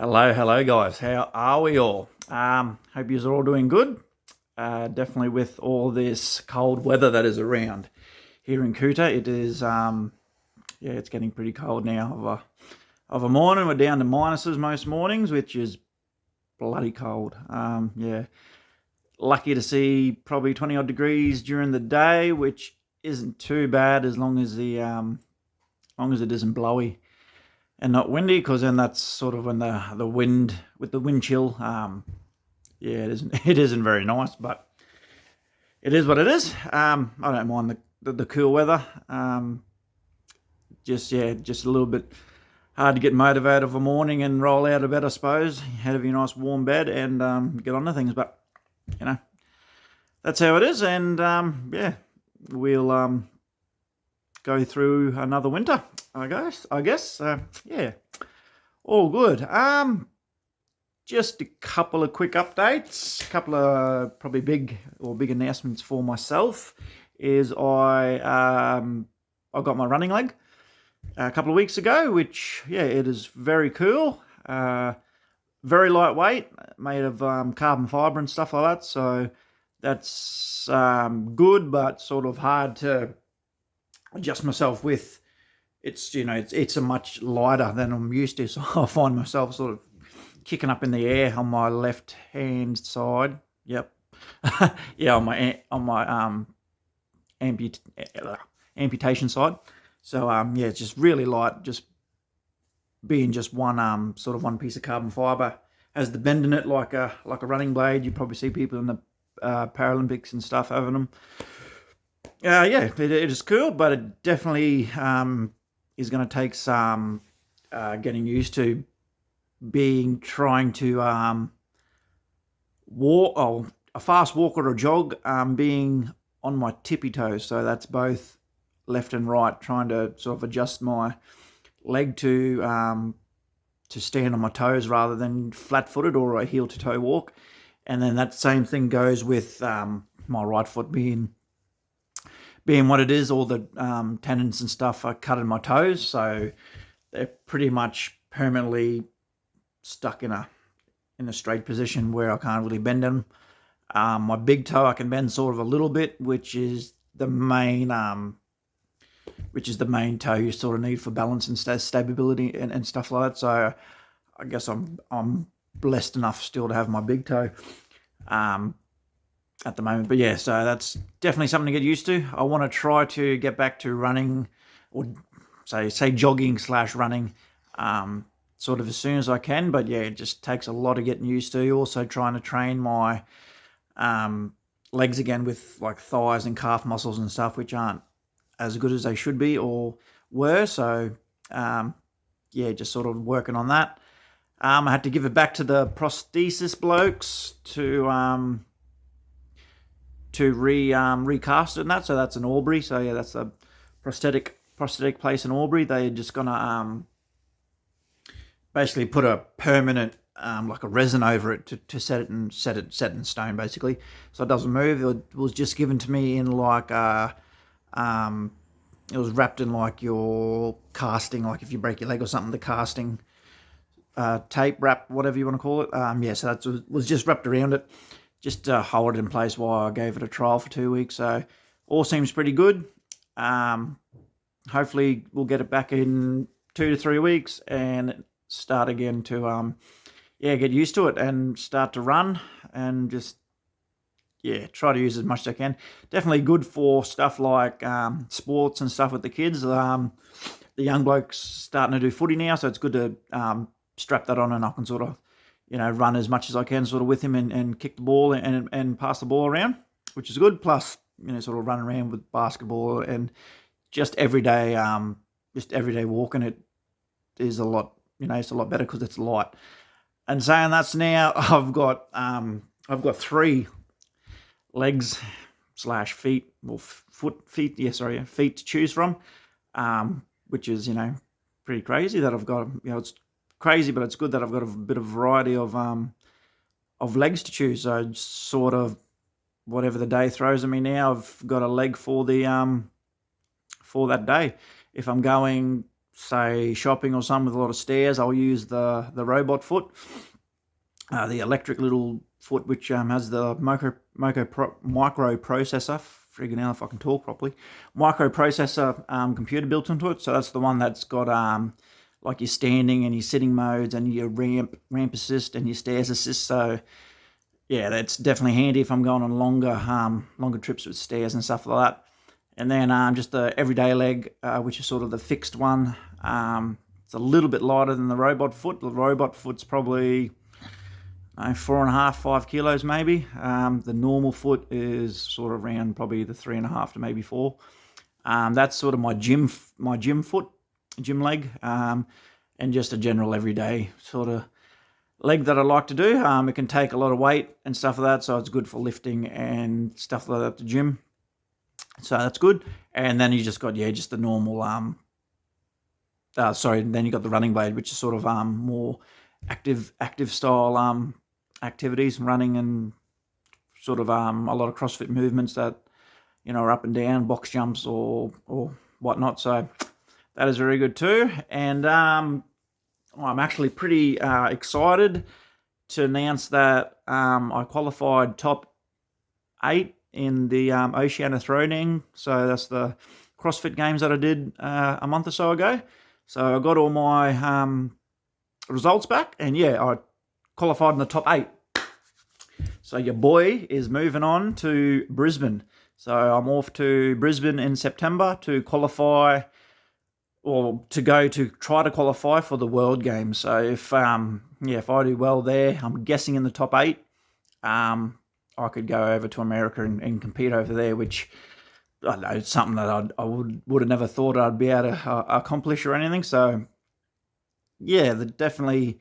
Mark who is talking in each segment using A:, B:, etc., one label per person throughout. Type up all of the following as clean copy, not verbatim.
A: Hello, guys. How are we all? Hope you're all doing good. Definitely with all this cold weather that is around here in Kuta, it is it's getting pretty cold now. Of a morning, we're down to minuses most mornings, which is bloody cold. Lucky to see probably 20 odd degrees during the day, which isn't too bad as long as it isn't blowy and not windy, because then that's sort of when the wind with the wind chill. It isn't very nice, but it is what it is. I don't mind the cool weather. Just a little bit hard to get motivated of a morning and roll out of bed, I suppose. Have your nice warm bed and get on to things, but that's how it is. And we'll go through another winter, I guess. All good. Just a couple of quick updates, a couple of probably big announcements for myself. Is I got my running leg a couple of weeks ago, which it is very cool. Very lightweight, made of carbon fiber and stuff like that. So that's good, but sort of hard to adjust myself with. It's a much lighter than I'm used to, so I find myself sort of kicking up in the air on my left hand side. Yep, on my amputation side. So it's just really light, just being just one sort of one piece of carbon fiber. Has the bend in it like a running blade. You probably see people in the Paralympics and stuff having them. It is cool, but it definitely is going to take some getting used to trying to walk, a fast walk or a jog, being on my tippy toes. So that's both left and right, trying to sort of adjust my leg to stand on my toes rather than flat-footed or a heel-to-toe walk. And then that same thing goes with my right foot being what it is. All the tendons and stuff are cut in my toes, so they're pretty much permanently stuck in a straight position where I can't really bend them. My big toe I can bend sort of a little bit, which is the main toe you sort of need for balance and stability and stuff like that. So I guess I'm blessed enough still to have my big toe at the moment. But so that's definitely something to get used to. I want to try to get back to running, or say jogging / running, sort of as soon as I can. But it just takes a lot of getting used to. Also trying to train my legs again with like thighs and calf muscles and stuff, which aren't as good as they should be or were. So just sort of working on that. I had to give it back to the prosthesis blokes to recast it and that. So that's in Albury. So that's a prosthetic place in Albury. They're just gonna basically put a permanent like a resin over it to set it in stone, basically, so it doesn't move. It was just given to me in like it was wrapped in like your casting, like if you break your leg or something, the casting tape wrap, whatever you want to call it. So that was just wrapped around it, just to hold it in place while I gave it a trial for 2 weeks. So all seems pretty good. Hopefully we'll get it back in 2 to 3 weeks and start again to get used to it and start to run and just try to use as much as I can. Definitely good for stuff like sports and stuff with the kids. The young bloke's starting to do footy now, so it's good to strap that on, and I can sort of run as much as I can sort of with him and kick the ball and pass the ball around, which is good. Plus sort of run around with basketball and just everyday walking. It is a lot, it's a lot better because it's light. And saying that's now, I've got 3 legs / feet, or feet to choose from, which is pretty crazy that I've got. It's crazy, but it's good that I've got a bit of variety of legs to choose. So sort of whatever the day throws at me now, I've got a leg for the for that day. If I'm going say shopping or something with a lot of stairs, I'll use the robot foot, the electric little foot, which has the microprocessor. Friggin' hell, if I can talk properly, microprocessor computer built into it. So that's the one that's got like your standing and your sitting modes and your ramp assist and your stairs assist. So yeah, that's definitely handy if I'm going on longer trips with stairs and stuff like that. And then just the everyday leg, which is sort of the fixed one. It's a little bit lighter than the robot foot. The robot foot's probably 4.5, 5 kilos maybe. The normal foot is sort of around probably the 3.5 to maybe 4. That's sort of my gym foot, gym leg, and just a general everyday sort of leg that I like to do. It can take a lot of weight and stuff like that, so it's good for lifting and stuff like that at the gym. So that's good. And then you just got just the normal then you got the running blade, which is sort of more active style activities, running and sort of a lot of CrossFit movements that are up and down, box jumps or whatnot. So that is very good too. And I'm actually pretty excited to announce that I qualified top 8 in the Oceania Throwing. So that's the CrossFit Games that I did a month or so ago. So I got all my results back, and I qualified in the top 8. So your boy is moving on to Brisbane. So I'm off to Brisbane in September to qualify, or to go to try to qualify for the World Games. So if I do well there, I'm guessing in the top 8, I could go over to America and compete over there, which I don't know, it's something that I would have never thought I'd be able to accomplish or anything. So yeah, definitely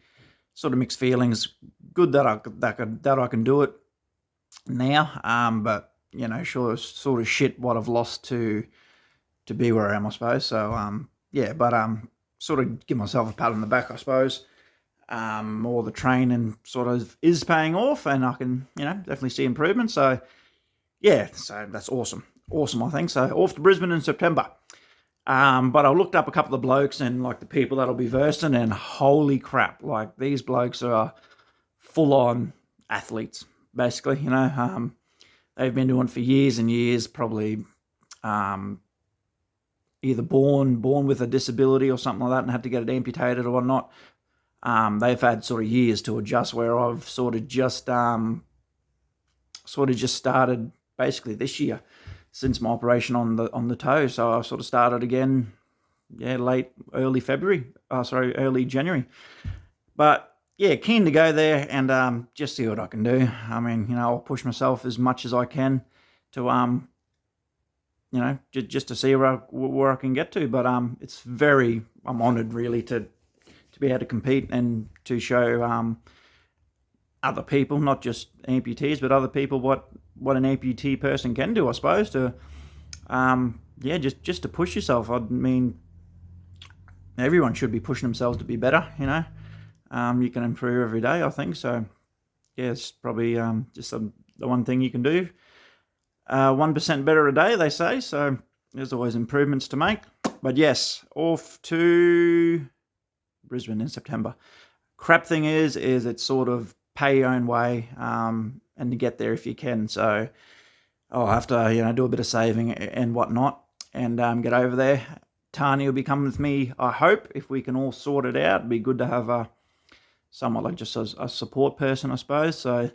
A: sort of mixed feelings. Good that I can do it now, but sure, sort of shit what I've lost to be where I am, I suppose. So but sort of give myself a pat on the back, I suppose. All the training sort of is paying off, and I can definitely see improvement. So so that's awesome, I think. So off to Brisbane in September. But I looked up a couple of blokes and like the people that'll be versing, and holy crap, like these blokes are full on athletes, basically. They've been doing it for years and years, probably either born with a disability or something like that and had to get it amputated or whatnot. They've had sort of years to adjust, where I've sort of just started basically this year since my operation on the toe. So I sort of started again, early January. But keen to go there and just see what I can do. I mean, I'll push myself as much as I can to just to see where I can get to. But I'm honoured really to be able to compete and to show other people, not just amputees, but other people what an amputee person can do, I suppose. To just to push yourself. I mean, everyone should be pushing themselves to be better. You can improve every day, I think. So it's probably just the one thing you can do. 1% better a day, they say. So there's always improvements to make. But yes, off to Brisbane in September. Crap thing is it's sort of pay your own way, and to get there if you can. So I'll have to do a bit of saving and whatnot, and get over there. Tani will be coming with me, I hope, if we can all sort it out. It'd be good to have somewhat like just a support person, I suppose. So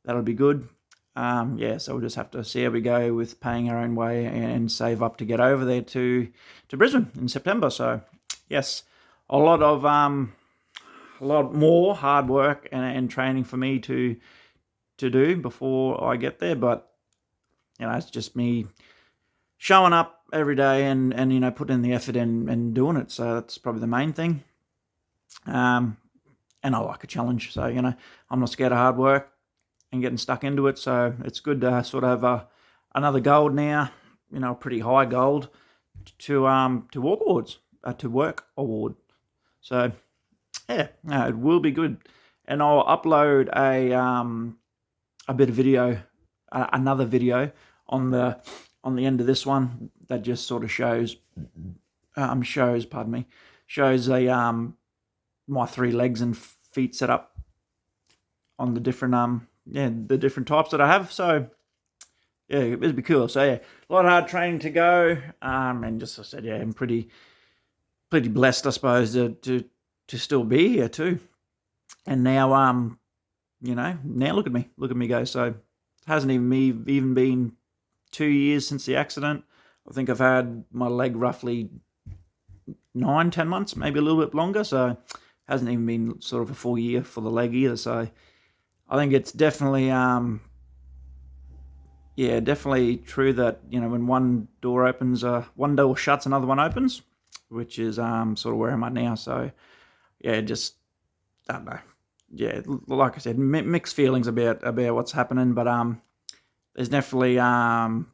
A: that'll be good. So we'll just have to see how we go with paying our own way and save up to get over there to Brisbane in September. So yes, a lot more hard work and training for me to do before I get there. But it's just me showing up every day and putting in the effort and doing it. So that's probably the main thing. And I like a challenge. So I'm not scared of hard work and getting stuck into it. So it's good to sort of have another gold now, a pretty high gold to work award. So it will be good. And I'll upload a bit of video, another video on the end of this one that just sort of shows, pardon me, shows a my 3 legs and feet set up on the different the different types that I have. So yeah, it'd be cool. So yeah, a lot of hard training to go. And just as I said, yeah, I'm pretty blessed, I suppose, to still be here too. And now now look at me go. So it hasn't even been 2 years since the accident. I think I've had my leg roughly 9-10 months, maybe a little bit longer. So it hasn't even been sort of a full year for the leg either. So I think it's definitely definitely true that, when one door opens, one door shuts, another one opens, which is sort of where I'm at now. So yeah, just I don't know. Yeah, like I said, mixed feelings about what's happening, but there's definitely a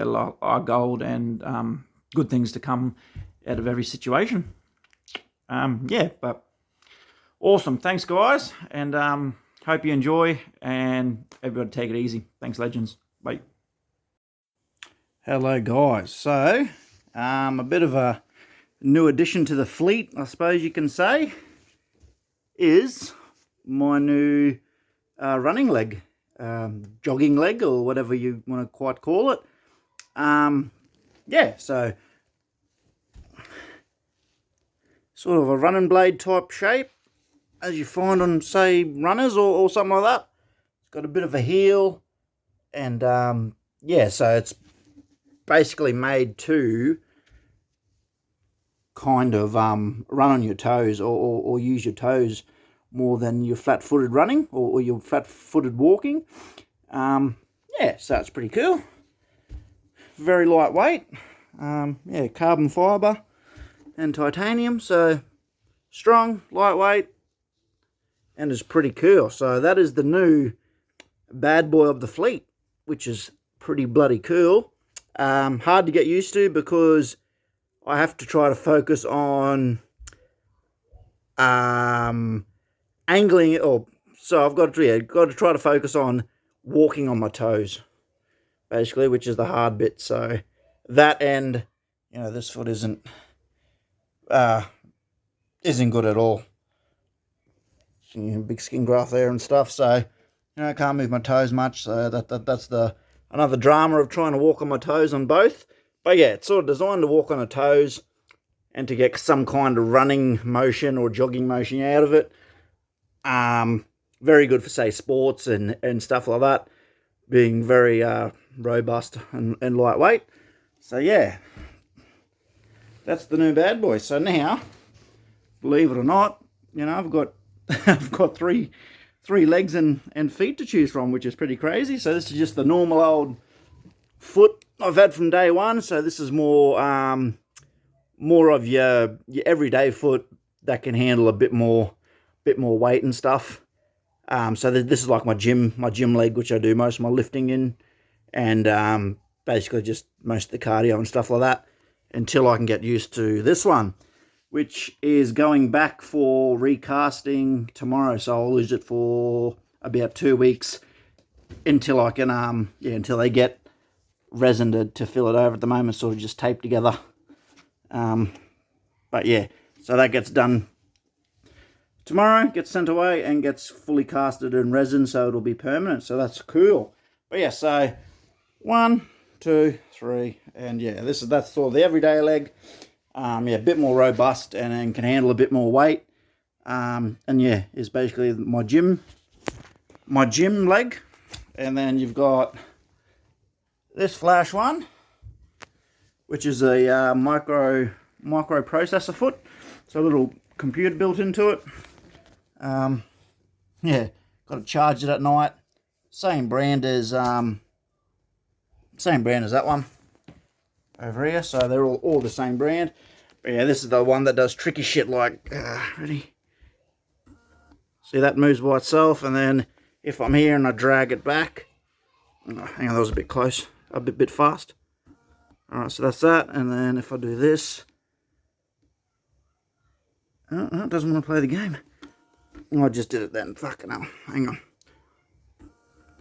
A: lot of gold and good things to come out of every situation. But awesome. Thanks, guys, and hope you enjoy, and everybody take it easy. Thanks, legends. Bye. Hello, guys. So, a bit of a new addition to the fleet, I suppose you can say, is my new running leg, jogging leg, or whatever you want to quite call it. So sort of a running blade type shape, as you find on, say, runners or something like that. It's got a bit of a heel, and so it's basically made to kind of run on your toes or use your toes more than your flat-footed running or your flat-footed walking. So it's pretty cool. Very lightweight. Carbon fibre and titanium, so strong, lightweight, and it's pretty cool. So that is the new bad boy of the fleet, which is pretty bloody cool. Hard to get used to because I have to try to focus on angling it, so I've got to try to focus on walking on my toes, basically, which is the hard bit. So that, and this foot isn't good at all. Big skin graft there and stuff, so I can't move my toes much. So that's another drama of trying to walk on my toes on both. But yeah, it's sort of designed to walk on the toes and to get some kind of running motion or jogging motion out of it. Very good for, say, sports and stuff like that, being very robust and lightweight. So yeah, that's the new bad boy. So now, believe it or not, I've got I've got three legs and feet to choose from, which is pretty crazy. So this is just the normal old foot I've had from day one. So this is more of your everyday foot that can handle a bit more weight and stuff. So this is like my gym leg, which I do most of my lifting in, and basically just most of the cardio and stuff like that, until I can get used to this one, which is going back for recasting tomorrow. So I'll use it for about 2 weeks until I can until they get resin to fill it over. At the moment, sort of just taped together. But yeah, so that gets done tomorrow, gets sent away and gets fully casted in resin, so it'll be permanent. So that's cool. But yeah, so 1, 2, 3, and yeah, that's sort of the everyday leg. A bit more robust and can handle a bit more weight. And yeah, is basically my gym leg. And then you've got this flash one, which is a microprocessor foot. So a little computer built into it. Got to charge it at night. Same brand as that one over here. So they're all the same brand. But yeah, this is the one that does tricky shit like, ready? See, that moves by itself, and then if I'm here and I drag it back, hang on, that was a bit close, a bit fast. Alright, so that's that, and then if I do this, it doesn't want to play the game. I just did it then, fucking hell, hang on.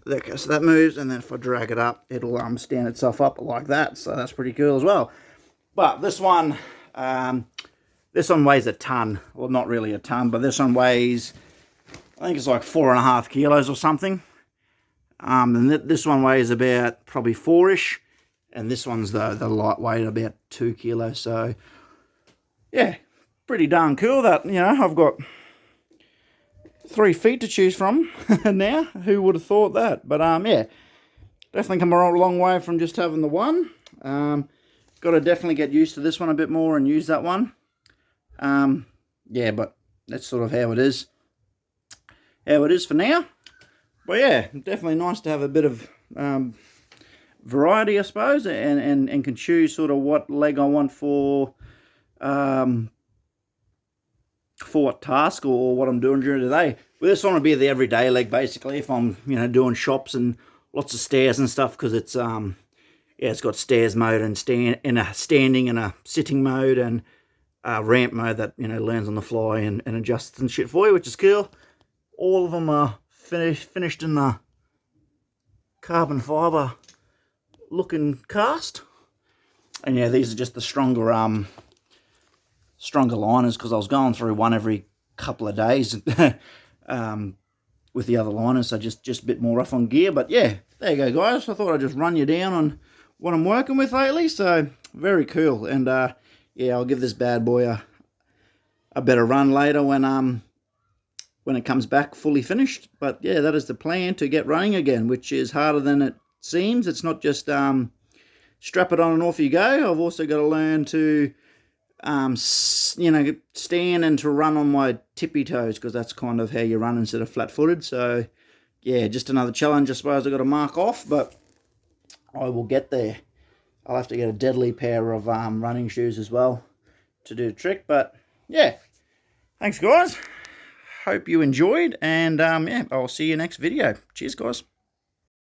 A: Okay, so that moves, and then if I drag it up, it'll stand itself up like that, so that's pretty cool as well. But this one,
B: This one weighs a ton. Well, not really a ton, but this one weighs, I think it's like 4.5 kilos or something. And this one weighs about probably 4-ish. And this one's the lightweight, about 2 kilos. So, yeah, pretty darn cool that, you know, I've got 3 feet to choose from now. Who would have thought that? But, yeah, definitely come a long way from just having the one. Got to definitely get used to this one a bit more and use that one. Yeah, but that's sort of how it is. How it is for now. But yeah, definitely nice to have a bit of variety, I suppose, and can choose sort of what leg I want for what task or what I'm doing during the day. Well, this one would be the everyday leg, basically, if I'm, you know, doing shops and lots of stairs and stuff, because it's yeah, it's got stairs mode and standing and a sitting mode and ramp mode that, you know, learns on the fly and adjusts and shit for you, which is cool. All of them are finished in the carbon fiber looking cast, and yeah, these are just the stronger liners, because I was going through one every couple of days with the other liners, so just a bit more rough on gear. But yeah, there you go, guys. I thought I'd just run you down on what I'm working with lately. So very cool. And yeah, I'll give this bad boy a better run later when it comes back fully finished. But yeah, that is the plan, to get running again, which is harder than it seems. It's not just strap it on and off you go. I've also got to learn to you know, stand and to run on my tippy toes, because that's kind of how you run instead of flat-footed. So yeah, just another challenge, I suppose, I've got to mark off, but I will get there. I'll have to get a deadly pair of running shoes as well to do the trick. But yeah, thanks, guys. Hope you enjoyed, and yeah, I'll see you next video. Cheers, guys.